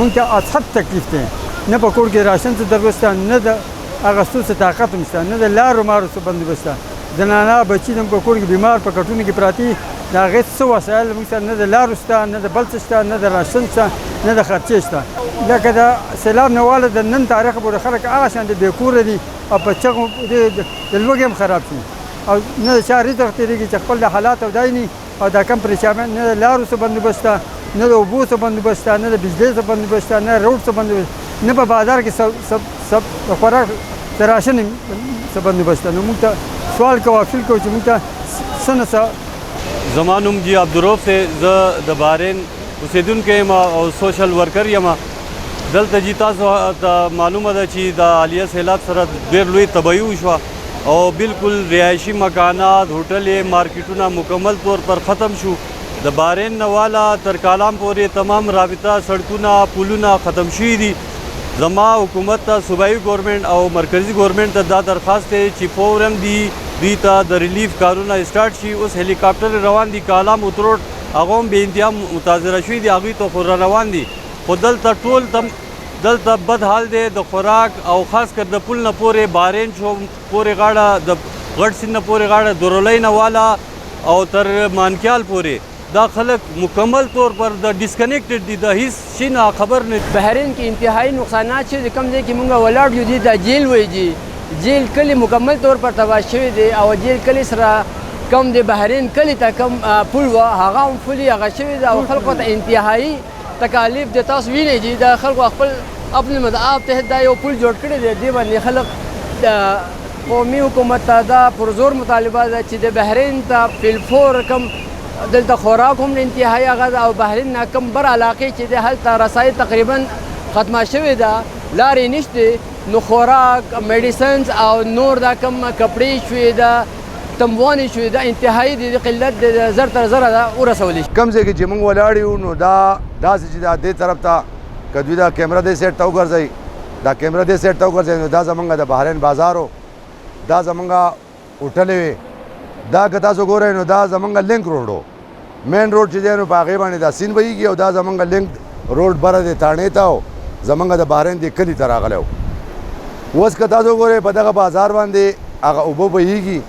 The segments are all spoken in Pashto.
مونږ ته اسهد تکلیف دی نه په کور کې راشن څه دروسته نه د اغوستو څه طاقت هم شته نه د لارو مارو څه بندوبست شته زنانه بچي هم په کور کې بیمار په کټونو کې پراته دي د هغې څه وسایل موږ سره نه د لارو شته نه د بل څه شته نه د راشن شته نه د خرچې شته لکه د سیلاب نه واله د نن تاریخ پورې خلک هغه شان د بې کوره دي او په چغو د لوږې هم خراب شي او نه د چا رزق تېرېږي چې خپل د حالات او دایني او دا کم پریشان نه د لارو څه بندوبست شته نه د اوبو څه بندوبست شته نه د بجلۍ څه بندوبست شته نه روډ څه بندوبست نه په بازار کې د خوراک د راشن څه بندوبست شته نو موږ ته سوال کوو اپیل کوو چې موږ ته څه نه څه زما نوم جی عبدالرؤف دی زه د بحرین اوسېدونکی یم او سوشل ورکر یم دلته جی تاسو ته معلومه ده چې د عالیه سیلاب سره ډېر لوی تباهي وشوه او بالکل رهایشي مکانات هوټلې مارکیټونه مکمل طور پر ختم شو د بحرین نه والا تر کالام پورې تمام رابطه سړکونه پلونه ختم شوي دي زما حکومت ته صوبایي ګورنمنټ او مرکزي ګورنمنټ ته دا درخواست دی چې فوراً دوی ته د ریلیف کارونه سٹارټ شي اوس هلیکاپټر روان دي کالام اتروډ هغه هم بې انتها متاثره شوي دي هغوی ته خو روان دي خو دلته ټول دلته بد حال دی د خوراک او خاص کر د پل نه پورې بحرین شو پورې غاړه د غټ سیند نه پورې غاړه دورلی نه والا او تر مانکیال پورې دا خلک مکمل طور پر د ډسکنیکټډ دي د هیڅ شي نه خبر نه بحرین کې انتهایی نقصانات چې کوم ځای کې مونږ ولاړ یو دي دا جیل وایي جیل کلی مکمل طور پر تباه شوی دی او جیل کلی سره کم د بحرین کلی ته کم پل و هغه هم فلي هغه شوی دی او خلکو ته انتهایی تکالیف د تاسو وینئ چې د خلکو خپل خپل مدعاب ته دا یو پل جوړ کړی دی دې باندې خلک د قومي حکومت ته دا پرزور مطالبه ده چې د بحرین ته فلفور کم دلته خوراک هم انتهایی هغه او بحرین نه کم بر علاقې چې د هلته رسایي تقریبا ختمه شوې ده لارې نشته نو خوراک میډیسنز او نور دا کم کپړې شوې ده تموانې شوې ده انتهایی د قلت د زر تر زره ده ورسولی کم ځای کې چې موږ ولاړ یو نو دا داسې چې دا دې طرف ته که دوی دا کیمره دې سیټ ته وګرځوي دا کیمره دې سیټ ته وګرځوي نو دا زمونږ د بحرین بازار و دا زمونږ هوټلې وې دا که تاسو ګورئ نو دا زمونږ لینک روډ و مین روډ چې دی نو په هغې باندې دا سیند بهیږي او دا زمونږ لینک روډ بره دی تاڼې ته و زمونږ د بحرین دې کلي ته راغلی و اوس که تاسو ګورئ په دغه بازار باندې هغه اوبه بهیږي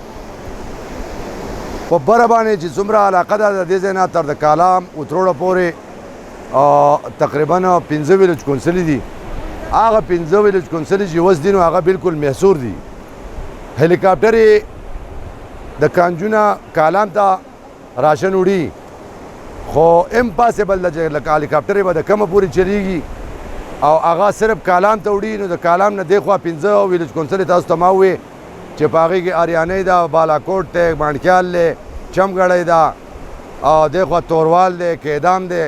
په بره باندې چې څومره علاقه ده د دې ځای نه تر د کالام اتروړه پورې تقریبا 15 ویلج کونسلې دي هغه 15 ویلج کونسلې چې اوس دي نو هغه بالکل محصور دي هلیکاپټر د کانجونه کالام ته راشن وړي خو امپاسبل ده چې هلیکاپټر به د کمه پورې چلیږي او هغه صرف کالام ته وړي نو د کالام نه دېخوا 15 ویلج کونسلې تاسو ته ما ووې چې په هغې کې اریانۍ ده بالاکوټ دی مانډکیال دی چمګړی ده او دېخوا توروال دی کیدام دی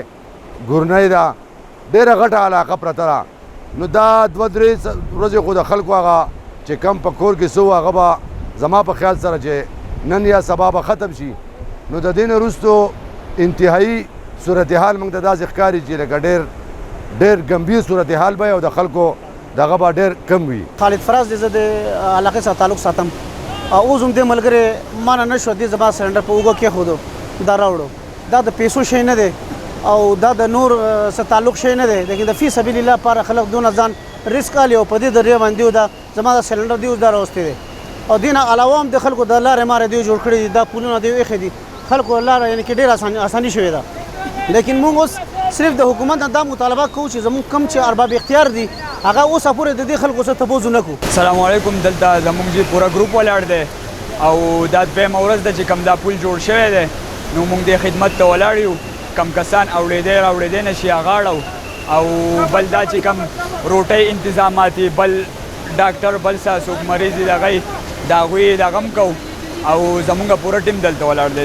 ګورنۍ ده ډېره غټه علاقه پرته ده نو دا 2-3 ورځې خو د خلکو هغه چې کم په کور کې څه و هغه به زما په خیال سره چې نن یا سبا به ختم شي نو د دې نه وروستو انتهایی صورتحال موږ ته داسې ښکاري چې لکه ډېر ګمبیر صورتحال به او د خلکو دغه به ډېر کم وي خالد فراز دی زه د علاقې سره تعلق ساتم اوس هم دې ملګرې مانه نه شو دې زما سلنډر په اوږه کېښودو دا راوړو دا د پیسو شی نه دی او دا د نور سره تعلق شی نه دی لیکن د فی سبیل الله لپاره خلک دونه ځان ریسک اخلي او په دې ذریعه باندې دا زما د سلنډر دی اوس دا راوستی دی او دې نه علاوه هم د خلکو د لارې مارې دی جوړ کړي دي دا پلونه دی ایښي دي خلکو لاره یعنې کې ډېر اساني شوې ده لیکن موږ اوس صرف د حکومت نه دا مطالبه کوو چې زموږ کم چې ارباب اختیار دي هغه اوسه پورې د دې خلکو څخه تپوس نه کوو السلام علیکم دلته زموږ چې پوره ګروپ ولاړ دی او دا دویمه ورځ ده چې کوم دا پل جوړ شوی دی نو موږ دې خدمت ته ولاړ یو کم کسان اوړېدی راوړېدی نه شي هغه اړو او بل دا چې کم روټۍ انتظامات بل ډاکټر بل څه څوک مریض دي د هغوی د هغوی دغه هم کوو او زمونږ پوره ټیم دلته ولاړ دی